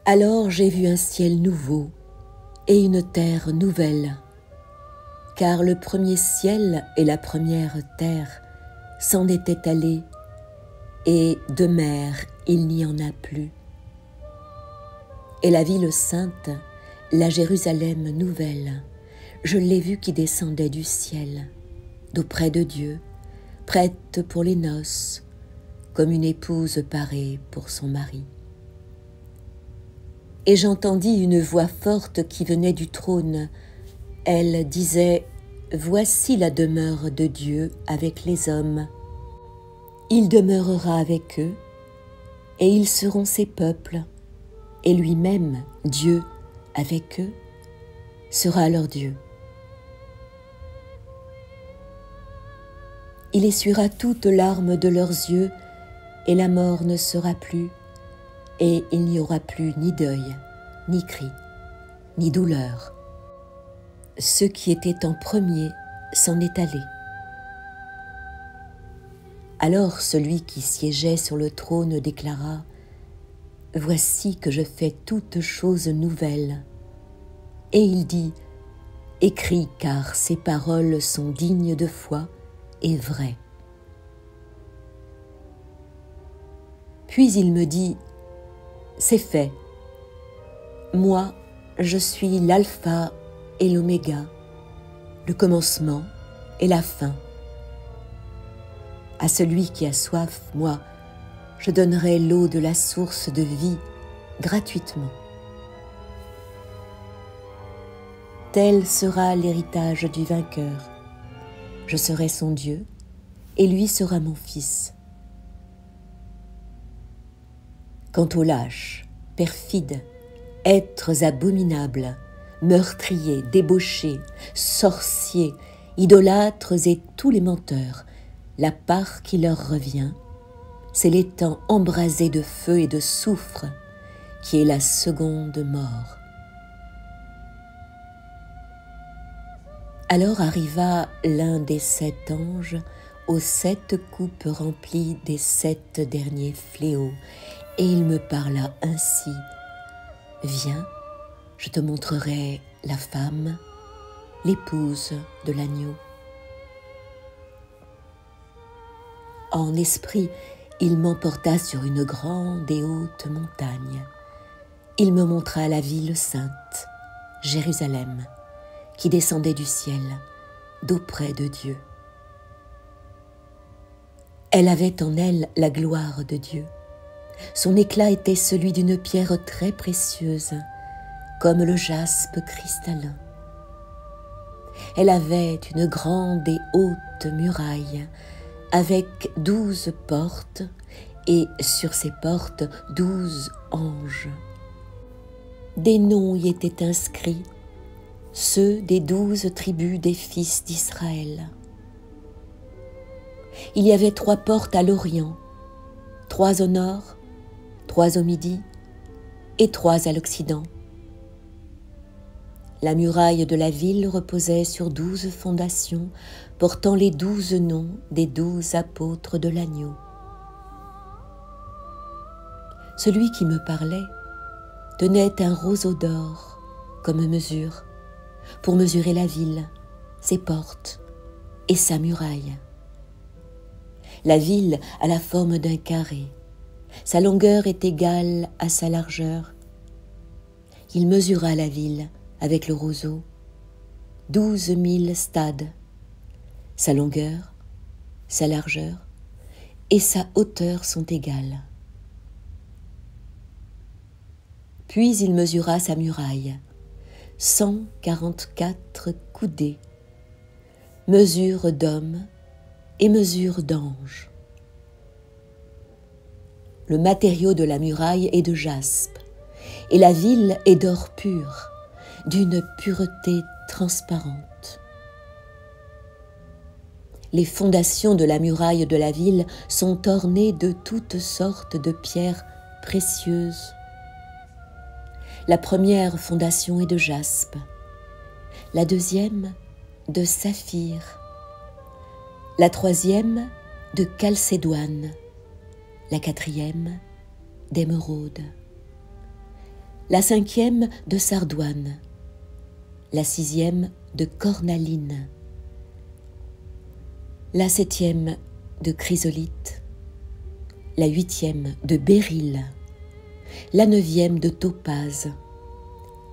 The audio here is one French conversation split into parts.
Alors j'ai vu un ciel nouveau et une terre nouvelle, car le premier ciel et la première terre s'en étaient allés, et de mer il n'y en a plus. Et la ville sainte, la Jérusalem nouvelle, je l'ai vue qui descendait du ciel, d'auprès de Dieu, prête pour les noces, comme une épouse parée pour son mari. Et j'entendis une voix forte qui venait du trône. Elle disait: Voici la demeure de Dieu avec les hommes. Il demeurera avec eux, et ils seront ses peuples, et lui-même, Dieu, avec eux, sera leur Dieu. Il essuiera toutes larmes de leurs yeux, et la mort ne sera plus, et il n'y aura plus ni deuil, ni cri, ni douleur. Ce qui était en premier s'en est allé. Alors celui qui siégeait sur le trône déclara: Voici que je fais toutes choses nouvelles. Et il dit: Écris, car ces paroles sont dignes de foi et vraies. Puis il me dit: C'est fait. Moi, je suis l'alpha et l'oméga, le commencement et la fin. À celui qui a soif, moi, je donnerai l'eau de la source de vie gratuitement. Tel sera l'héritage du vainqueur. Je serai son Dieu, et lui sera mon fils. Quant aux lâches, perfides, êtres abominables, meurtriers, débauchés, sorciers, idolâtres et tous les menteurs, la part qui leur revient, c'est l'étang embrasé de feu et de soufre, qui est la seconde mort. Alors arriva l'un des 7 anges aux 7 coupes remplies des 7 derniers fléaux, et il me parla ainsi: Viens, je te montrerai la femme, l'épouse de l'agneau. En esprit, il m'emporta sur une grande et haute montagne. Il me montra la ville sainte, Jérusalem, qui descendait du ciel, d'auprès de Dieu. Elle avait en elle la gloire de Dieu. Son éclat était celui d'une pierre très précieuse, comme le jaspe cristallin. Elle avait une grande et haute muraille, avec 12 portes, et sur ces portes 12 anges. Des noms y étaient inscrits, ceux des 12 tribus des fils d'Israël. Il y avait 3 portes à l'Orient, 3 au nord, 3 au midi et 3 à l'Occident. La muraille de la ville reposait sur 12 fondations, portant les 12 noms des 12 apôtres de l'agneau. Celui qui me parlait tenait un roseau d'or comme mesure, pour mesurer la ville, ses portes et sa muraille. La ville a la forme d'un carré. Sa longueur est égale à sa largeur. Il mesura la ville avec le roseau, 12 000 stades. Sa longueur, sa largeur et sa hauteur sont égales. Puis il mesura sa muraille, 144 coudées, mesure d'homme et mesure d'ange. Le matériau de la muraille est de jaspe, et la ville est d'or pur, d'une pureté transparente. Les fondations de la muraille de la ville sont ornées de toutes sortes de pierres précieuses. La première fondation est de jaspe, la deuxième de saphir, la troisième de chalcédoine, la quatrième d'émeraude, la 5e de sardoine, la 6e de cornaline, la 7e de chrysolite, la 8e de béryl, la 9e de topaze,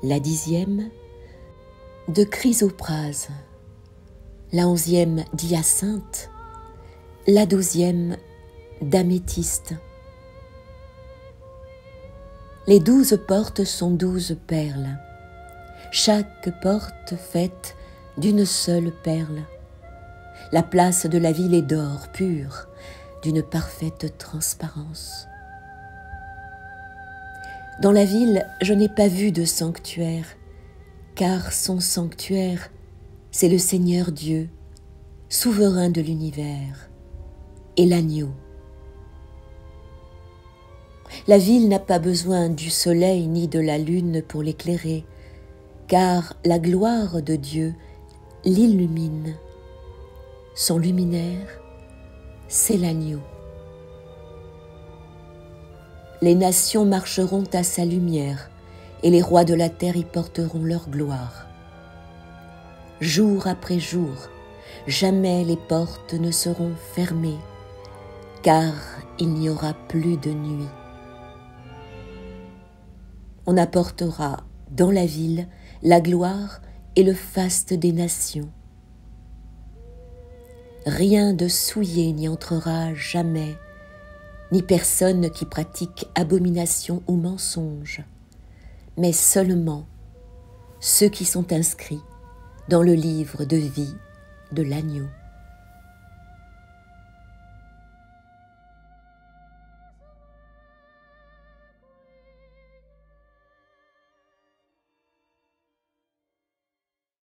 la 10e de chrysoprase, la 11e d'hyacinthe, la 12e d'améthyste. Les 12 portes sont 12 perles, chaque porte faite d'une seule perle. La place de la ville est d'or pur, d'une parfaite transparence. Dans la ville, je n'ai pas vu de sanctuaire, car son sanctuaire, c'est le Seigneur Dieu, souverain de l'univers, et l'agneau. La ville n'a pas besoin du soleil ni de la lune pour l'éclairer, car la gloire de Dieu l'illumine. Son luminaire, c'est l'agneau. Les nations marcheront à sa lumière, et les rois de la terre y porteront leur gloire. Jour après jour, jamais les portes ne seront fermées, car il n'y aura plus de nuit. On apportera dans la ville la gloire et le faste des nations. Rien de souillé n'y entrera jamais, ni personne qui pratique abomination ou mensonge, mais seulement ceux qui sont inscrits dans le livre de vie de l'agneau.